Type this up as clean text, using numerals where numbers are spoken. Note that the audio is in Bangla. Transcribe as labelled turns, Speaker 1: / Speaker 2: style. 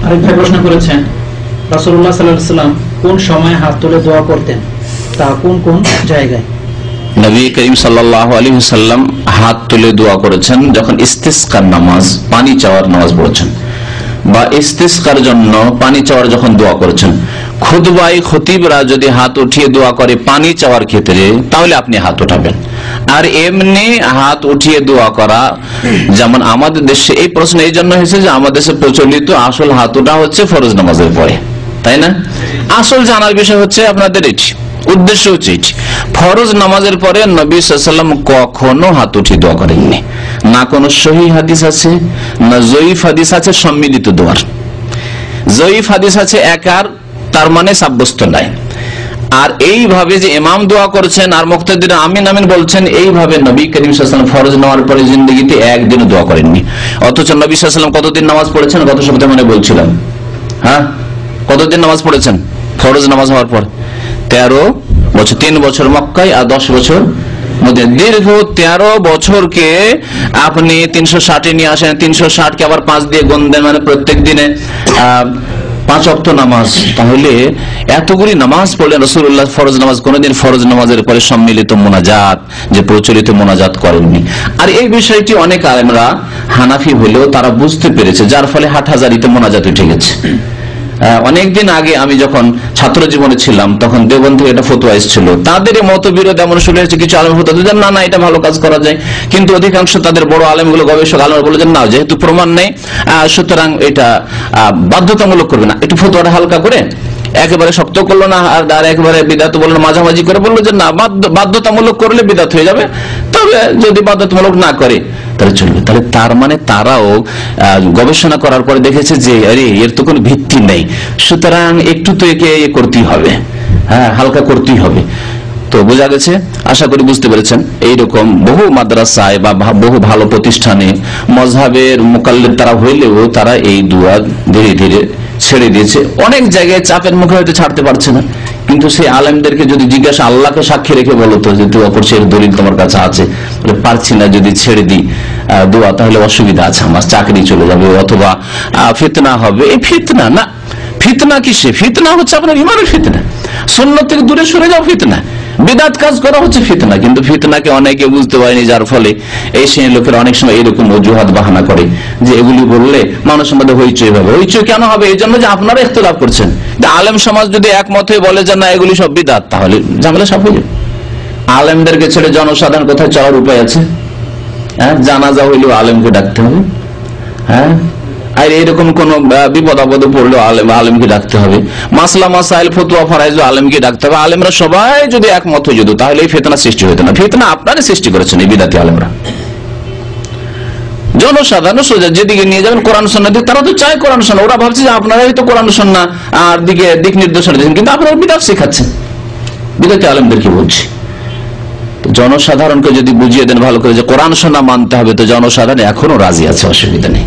Speaker 1: আরেক ভাই প্রশ্ন করেছেন, রাসূলুল্লাহ সাল্লাল্লাহু আলাইহি ওয়াসাল্লাম কোন সময় হাত তুলে দোয়া করতেন, তা কোন কোন জায়গায়?
Speaker 2: নবী করিম সাল্লাল্লাহু আলাইহি ওয়াসাল্লাম হাত তুলে দোয়া করেছেন যখন ইস্তিসকার নামাজ, পানি চাওয়ার নামাজ পড়েছেন, বা ইস্তিসকার জন্য পানি চাওয়ার যখন দোয়া করেছেন। খুতবায় খতিবরা যদি হাত উঠিয়ে দোয়া করে পানি চাওয়ার ক্ষেত্রে, তাহলে আপনি হাত উঠাবেন। আর এমনি হাত উঠিয়ে দোয়া করা, যেমন আমাদের দেশে এই প্রশ্ন এই জন্য হয়েছে যে আমাদের দেশে প্রচলিত আসল হাত ওঠা হচ্ছে ফরজ নামাজের পরে, তাই না? আসল জানার বিষয় হচ্ছে আপনাদের এটি, উদ্দেশ্য হচ্ছে এটি। ফরজ নামাজের পরে নবী সাল্লাল্লাহু আলাইহি ওয়াসাল্লাম কখনো হাত উঠিয়ে দোয়া করেননি। না কোনো সহিহ হাদিস আছে, না জয়ীফ হাদিস আছে সম্মিলিত দোয়ার। জয়ীফ হাদিস আছে একার, তার মানে সাব্যস্ত নাই। আর এইভাবে যে ইমাম দোয়া করছেন আর মুক্তাদিরা আমিন আমিন বলছেন, এইভাবে নবী করিম সাল্লাল্লাহু আলাইহি ওয়াসাল্লাম ফরজ নেওয়ার পরে জিন্দেগিতে একদিনও দোয়া করেননি। অথচ নবী সাল্লাল্লাহু আলাইহি ওয়াসাল্লাম কতদিন নামাজ পড়েছেন গত সপ্তাহে মানে বলছিলাম, হ্যাঁ কতদিন নামাজ পড়েছেন ফরজ নামাজ হওয়ার পর? 13 বছর। 3 বছর মক্কায় আর 10 বছর মদিনায়। দীর্ঘ 13 বছরকে আপনি 360 নিয়ে আসেন, 360 কে আবার 5 দিয়ে গুণ দেন, মানে প্রত্যেক দিনে 5 ওয়াক্ত নামাজ। তাহলে এতগুলি নামাজ পড়লেন রাসূলুল্লাহ, ফরজ নামাজ কোনদিন ফরজ নামাজের পরে সম্মিলিত মোনাজাত যে প্রচলিত মোনাজাত করেননি। আর এই বিষয়টি অনেক আলেমরা হানাফি হলেও তারা বুঝতে পেরেছে, যার ফলে হাটহাজারিতে মোনাজাত উঠে গেছে। অনেকদিন আগে আমি যখন ছাত্র জীবনে ছিলাম তখন দেওবন্দ থেকে একটা ফতোয়া এসেছিল, তাদের মতবিরোধ এমন শুরু হয়েছে। কিছু আলেম ফতোয়া দিলেন না এটা ভালো কাজ করা যায়, কিন্তু অধিকাংশ তাদের বড় আলেমগুলো, গবেষক আলেম বলেছেন না, যেহেতু প্রমাণ নেই সুতরাং এটা বাধ্যতামূলক করবে না। একটু ফতোয়াটা হালকা করে একেবারে শক্ত করলো না, আর একেবারে বিদআত বললো না, মাঝামাঝি করে বললো যে না বাধ্যতামূলক করলে বিদআত হয়ে যাবে, তবে যদি বাধ্যতামূলক না করে তাহলে চলবে। তাহলে তার মানে তারাও গবেষণা করার পরে দেখেছে যে আরে এর তো কোনো ভিত্তি নেই, সুতরাং একটু তো একে করতেই হবে, হ্যাঁ হালকা করতেই হবে। তো বোঝা গেছে, আশা করি বুঝতে পেরেছেন। এইরকম বহু মাদ্রাসায় বা বহু ভালো প্রতিষ্ঠানে মযহাবের মুকাল্লিদ তারা হইলেও তারা এই দোয়া ধীরে ধীরে ছেড়ে দিয়েছে। অনেক জায়গায় চাপের মুখে হয়তো ছাড়তে পারছে না, কিন্তু সেই আলেমদেরকে যদি জিজ্ঞাসা, আল্লাহকে সাক্ষী রেখে বলো তো যে দোয়া করছে এর দলিল তোমার কাছে আছে, বলে পারছি না, যদি ছেড়ে দিই দোয়া তাহলে অসুবিধা আছে, আমার চাকরি চলে যাবে অথবা ফিতনা হবে। এই ফিতনা না, ফিতনা কিসে? ফিতনা হচ্ছে আপনার ইমানের ফিতনা, সুন্নাত থেকে দূরে সরে যাও ফিতনা, বিদআত কাজ করা হচ্ছে ফিতনা। কিন্তু ফিতনাকে অনেকে বুঝতে পারেনি, যার ফলে এই শ্রেণীর লোকেরা অনেক সময় এরকম অজুহাত বাহানা করে যে এগুলি বললে মানুষের মধ্যে হইচই হবে। হইচই কেন হবে? এই জন্য যে আপনারা ইখতিলাফ করছেন। আলেম সমাজ যদি একমত হয়ে বলে যে না এগুলি সব বিদআত, তাহলে ঝামেলা সব হয়ে যাবে। আলেমদেরকে ছেড়ে জনসাধারণ কোথায় চলার উপায় আছে? হ্যাঁ, জানাজা হইলেও আলেমকে ডাকতে হবে, হ্যাঁ, আর এরকম কোন বিপদ আপদে পড়লেও আলেমকে ডাকতে হবে, মাসলা মাসাইল ফতোয়া ফরাইজ আলেমকে ডাকতে হবে। আলেমরা সবাই যদি একমত হয়ে যেত তাহলে এই ফিতনা সৃষ্টি হতো না। ফিতনা আপনারা সৃষ্টি করেছেন এই বিদাতি আলেমরা। জনসাধারণ সোজা যেদিকে নিয়ে যাবেন কোরআন সুন্নাহ দিকে, তারা তো চায় কোরআন সুন্নাহ, ওরা ভাবছে যে আপনারাই তো কোরআন সুন্নাহ আর দিক নির্দেশনা দিচ্ছেন, কিন্তু আপনারা বিদআত শেখাচ্ছেন। বিদাতি আলেমদেরকে বলছি, জনসাধারণকে যদি বুঝিয়ে দেন ভালো করে যে কোরআন সুন্নাহ মানতে হবে, তো জনসাধারণ এখনো রাজি আছে, অসুবিধা নেই।